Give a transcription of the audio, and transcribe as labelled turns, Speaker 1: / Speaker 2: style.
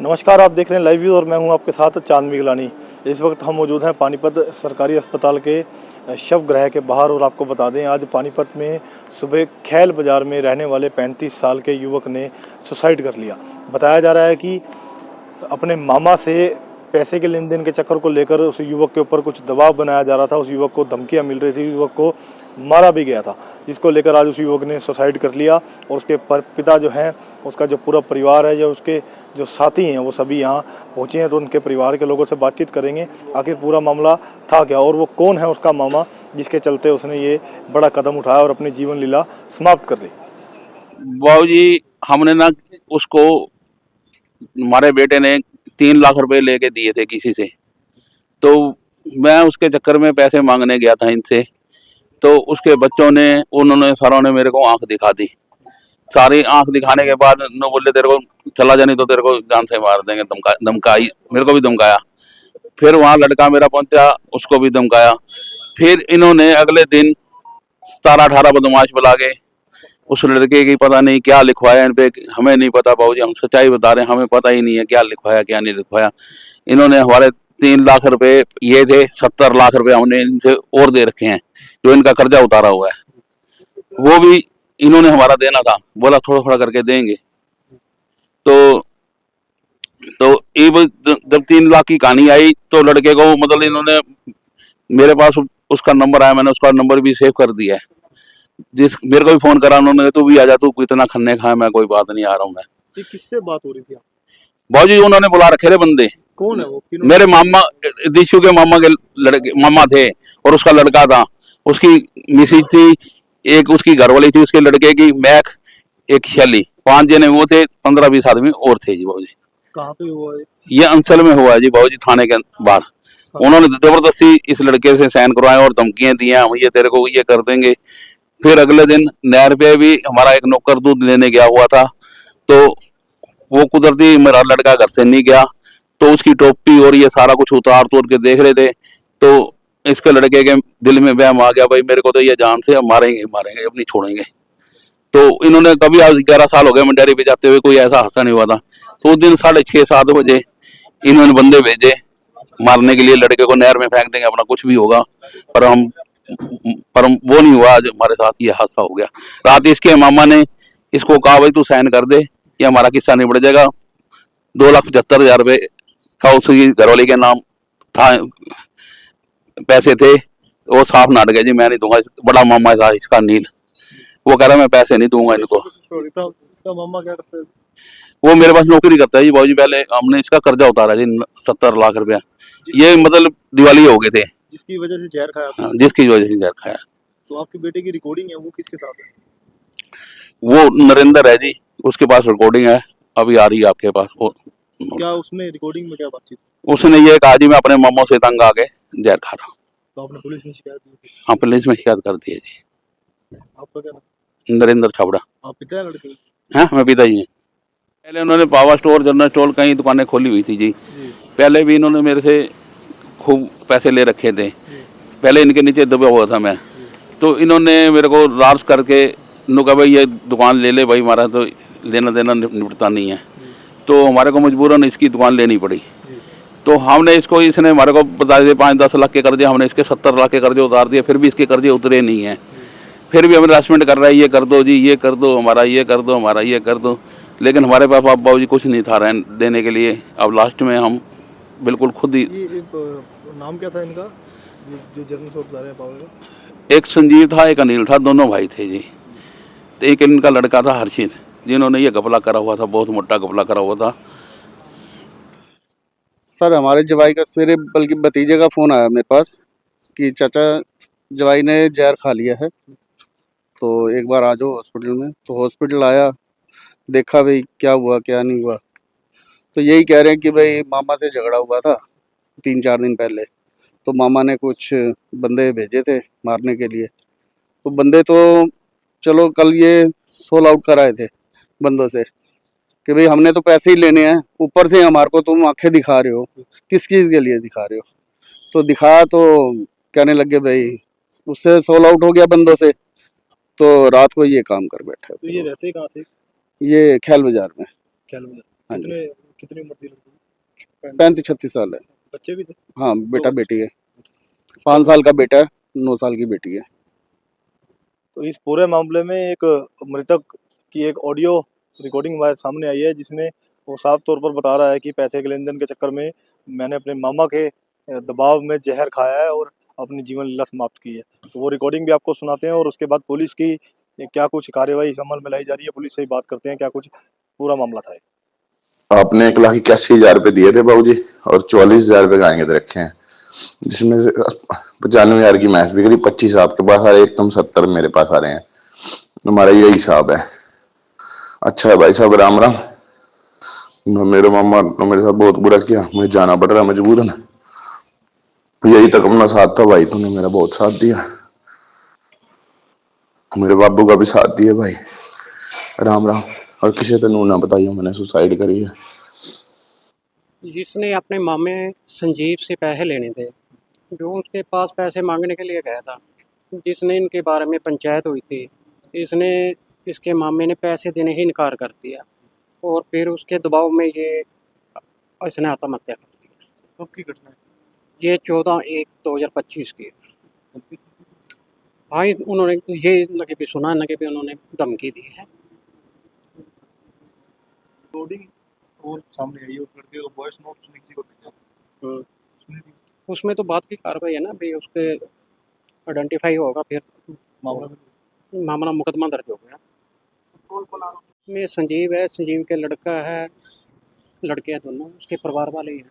Speaker 1: नमस्कार, आप देख रहे हैं लाइव व्यू और मैं हूं आपके साथ चांदनी गिलानी। इस वक्त हम मौजूद हैं पानीपत सरकारी अस्पताल के शव गृह के बाहर और आपको बता दें आज पानीपत में सुबह खैल बाज़ार में रहने वाले 35 साल के युवक ने सुसाइड कर लिया। बताया जा रहा है कि अपने मामा से पैसे के लेन देन के चक्कर को लेकर उस युवक के ऊपर कुछ दबाव बनाया जा रहा था। उस युवक को धमकियां मिल रही थी, युवक को मारा भी गया था, जिसको लेकर आज उस युवक ने सुसाइड कर लिया। और उसके पिता जो हैं, उसका जो पूरा परिवार है, जो उसके जो साथी हैं, वो सभी यहाँ पहुँचे हैं। तो उनके परिवार के लोगों से बातचीत करेंगे आखिर पूरा मामला था क्या और वो कौन है उसका मामा जिसके चलते उसने ये बड़ा कदम उठाया और अपनी जीवन लीला समाप्त कर ली।
Speaker 2: बाबू जी, हमने ना उसको, हमारे बेटे ने 3 लाख रुपए लेके दिए थे किसी से, तो मैं उसके चक्कर में पैसे मांगने गया था इनसे। तो उसके बच्चों ने, उन्होंने सारों ने मेरे को आंख दिखा दी। सारी आंख दिखाने के बाद न बोले तेरे को चला जाने तो तेरे को जान से मार देंगे। धमकाई, मेरे को भी धमकाया। फिर वहां लड़का मेरा पहुंचा, उसको भी धमकाया। फिर इन्होंने अगले दिन 17-18 बदमाश बुला के उस लड़के की पता नहीं क्या लिखवाया इन पे, हमें नहीं पता बाबूजी, हम सच्चाई बता रहे हैं, हमें पता ही नहीं है क्या लिखवाया क्या नहीं लिखवाया। इन्होंने हमारे 3 लाख रुपए ये थे, 70 लाख रुपए हमने इनसे और दे रखे हैं, जो इनका कर्जा उतारा हुआ है वो भी इन्होंने हमारा देना था, बोला थोड़ा थोड़ा करके देंगे। तो एक जब 3 लाख की कहानी आई तो लड़के को मतलब इन्होंने, मेरे पास उसका नंबर आया, मैंने उसका नंबर भी सेव कर दिया है। जिस मेरे को भी फोन करा उन्होंने, तू भी आ जा, तू इतना खन्ने खाए, मैं कोई बात नहीं, आ रहा हूँ मैं।
Speaker 1: ये किससे बात हो रही थी?
Speaker 2: बाबूजी उन्होंने बुला रखे थे बंदे।
Speaker 1: कौन है वो?
Speaker 2: मेरे मामा, दिशु के मामा के लड़के, मामा थे, और उसका लड़का था, उसकी मिसेज थी, एक उसकी घरवाली थी, उसके लड़के की मैक, एक शैली, 5 जने वो थे, 15-20 आदमी और थे जी बाबूजी।
Speaker 1: कहाँ पे हुआ है?
Speaker 2: ये अंचल में हुआ है जी बाबूजी, थाने के बाहर। उन्होंने जबरदस्ती इस लड़के से साइन करवाए और धमकियां दी हैं, हम ये तेरे को ये कर देंगे। फिर अगले दिन नहर पे भी हमारा एक नौकर दूध लेने गया हुआ था, तो वो कुदरती मेरा लड़का घर से नहीं गया, तो उसकी टोपी और ये सारा कुछ उतार तोड़ के देख रहे थे। तो इसके लड़के के दिल में वहम आ गया, भाई मेरे को तो ये जान से मारेंगे मारेंगे, अब नहीं छोड़ेंगे। तो इन्होंने कभी, आज 11 साल हो गए मंडारी पे जाते हुए, कोई ऐसा हादसा नहीं हुआ था। तो उस दिन 6:30-7 बजे इन्होंने बंदे भेजे मारने के लिए, लड़के को नहर में फेंक देंगे अपना कुछ भी होगा, पर वो नहीं हुआ। आज हमारे साथ ये हादसा हो गया। रात इसके मामा ने इसको कहा, भाई तू साइन कर दे, ये हमारा किस्सा निबड़ जाएगा। 2,75,000 रुपए का उसकी घरवाली के नाम था, पैसे थे। वो साफ नाट गया जी, मैं नहीं दूंगा। बड़ा मामा था इसका नील, वो कह रहा मैं पैसे नहीं दूंगा इनको।
Speaker 1: इसका मामा क्या करते हैं?
Speaker 2: वो मेरे पास नौकरी करता है जी बाबूजी। पहले हमने इसका कर्जा उतारा जी 70 लाख रुपया, ये मतलब दिवाली हो गए थे,
Speaker 1: जिसकी वजह से जहर खाया था।
Speaker 2: जिसकी वजह से जहर खाया।
Speaker 1: तो आपके बेटे की रिकॉर्डिंग है, वो किसके साथ है?
Speaker 2: वो नरेंद्र है जी, उसके पास रिकॉर्डिंग है, अभी आ रही है आपके पास वो।
Speaker 1: क्या उसमें रिकॉर्डिंग में क्या बातचीत?
Speaker 2: उसने ये कहा जी मैं अपने मामों से तंग आके जहर खा रहा हूँ।
Speaker 1: तो आपने पुलिस में शिकायत दी?
Speaker 2: हाँ, पुलिस में शिकायत कर दी है जी।
Speaker 1: आपका क्या नाम?
Speaker 2: नरेंद्र छाबड़ा।
Speaker 1: आप पिता है लड़के?
Speaker 2: हाँ, मैं पिता ही हूँ। पहले उन्होंने पावर स्टोर, जनरल स्टोर, कई दुकानें खोली हुई थी जी। पहले भी इन्होंने मेरे से खूब पैसे ले रखे थे, पहले इनके नीचे दबा हुआ था मैं। तो इन्होंने मेरे को लार्ज करके कहा, भाई ये दुकान ले ले भाई, हमारा तो लेना देना निपटता नहीं है। तो हमारे को मजबूरन इसकी दुकान लेनी पड़ी। तो हमने इसको, इसने हमारे को बता दिए 5-10 लाख के कर्जे, हमने इसके 70 लाख के कर्जे उतार दिए, फिर भी इसके कर्जे उतरे नहीं हैं। फिर भी हमें हरासमेंट कर रहा है, ये कर दो जी, ये कर दो, हमारा ये कर दो, हमारा ये कर दो। लेकिन हमारे पास अब बाबूजी कुछ नहीं था देने के लिए। अब लास्ट में हम बिल्कुल खुद ही।
Speaker 1: नाम क्या था इनका जो जनरल स्टोर बता रहे हैं पावर का?
Speaker 2: एक संजीव था, एक अनिल था, दोनों भाई थे जी। तो एक इनका लड़का था हर्षित, जिन्होंने ये घपला करा हुआ था, बहुत मोटा घपला करा हुआ था।
Speaker 3: सर हमारे जवाई का सवेरे, बल्कि भतीजे का फ़ोन आया मेरे पास कि चाचा जवाई ने जहर खा लिया है, तो एक बार आ जाओ हॉस्पिटल में। तो हॉस्पिटल आया, देखा भाई क्या हुआ क्या नहीं हुआ। तो यही कह रहे हैं कि भाई मामा से झगड़ा हुआ था 3-4 दिन पहले, तो मामा ने कुछ बंदे भेजे थे मारने के लिए। तो बंदे तो चलो कल ये सोल आउट कराए थे बंदों से कि भाई हमने तो पैसे ही लेने हैं, ऊपर से हमारे को तुम आंखें दिखा रहे हो, किस चीज़ के लिए दिखा रहे हो। तो दिखाया तो कहने लगे भाई, उससे सोल आउट हो गया बंदों से, तो रात को ये काम कर बैठा।
Speaker 1: तो ये रहते कहाँ थे?
Speaker 3: ये खैल बाजार में।
Speaker 1: ख्याल में?
Speaker 3: हाँ जी।
Speaker 1: कितनी उम्र थी लड़की की?
Speaker 3: 35-36 साल है।
Speaker 1: बच्चे भी थे?
Speaker 3: हाँ, बेटा
Speaker 1: दो
Speaker 3: बेटी है। 5 साल का बेटा है, 9 साल की बेटी है।
Speaker 1: तो इस पूरे मामले में एक मृतक की एक ऑडियो रिकॉर्डिंग सामने आई है, जिसमें वो साफ तौर पर बता रहा है कि पैसे के लेन देन के चक्कर में मैंने अपने मामा के दबाव में जहर खाया है और अपनी जीवन लीला समाप्त की है। तो वो रिकॉर्डिंग भी आपको सुनाते हैं और उसके बाद पुलिस की क्या कुछ कार्यवाही इस अमल में लाई जा रही है, पुलिस से ही बात करते हैं क्या कुछ पूरा मामला था।
Speaker 4: आपने 1,81,000 रुपये दिए थे बाबूजी और 44,000 रुपये गायेंगे दे रखे हैं, जिसमें से 95,000 की मैच बिक रही, 25 आपके पास आ रहे, एकदम 70 मेरे पास आ रहे हैं। हमारा यही हिसाब है। अच्छा है भाई साहब, राम राम। मेरे मामा ने मेरे साथ बहुत बुरा किया, मुझे जाना पड़ रहा मजबूरन। यही तक अपना साथ था भाई, तूने मेरा बहुत साथ दिया, मेरे बाबू का भी साथ दिया भाई। राम राम। और किसी तेनू ना बताइयो मैंने सुसाइड करी है।
Speaker 5: जिसने अपने मामे संजीव से पैसे लेने थे, जो उसके पास पैसे मांगने के लिए गया था, जिसने इनके बारे में पंचायत हुई थी, इसने इसके मामे ने पैसे देने ही इनकार कर दिया और फिर उसके दबाव में ये इसने आत्महत्या कर ली।
Speaker 1: कब की घटना है?
Speaker 5: ये 14/1/2025 की है। हाँ, उन्होंने ये न कि भी सुना न कि भी उन्होंने धमकी दी है।
Speaker 1: रिकॉर्डिंग और सामने आई और लड़के का वॉइस नोट उसने किसी को भेजा,
Speaker 5: हम्म,
Speaker 1: उसमें भी
Speaker 5: उसमें तो बात की कार्रवाई है ना, भी उसके आइडेंटिफाई होगा, फिर
Speaker 1: मामला
Speaker 5: मामला मुकदमा दर्ज हो गया। में संजीव है, संजीव के लड़का है, लड़के हैं दोनों, उसके परिवार वाले ही हैं।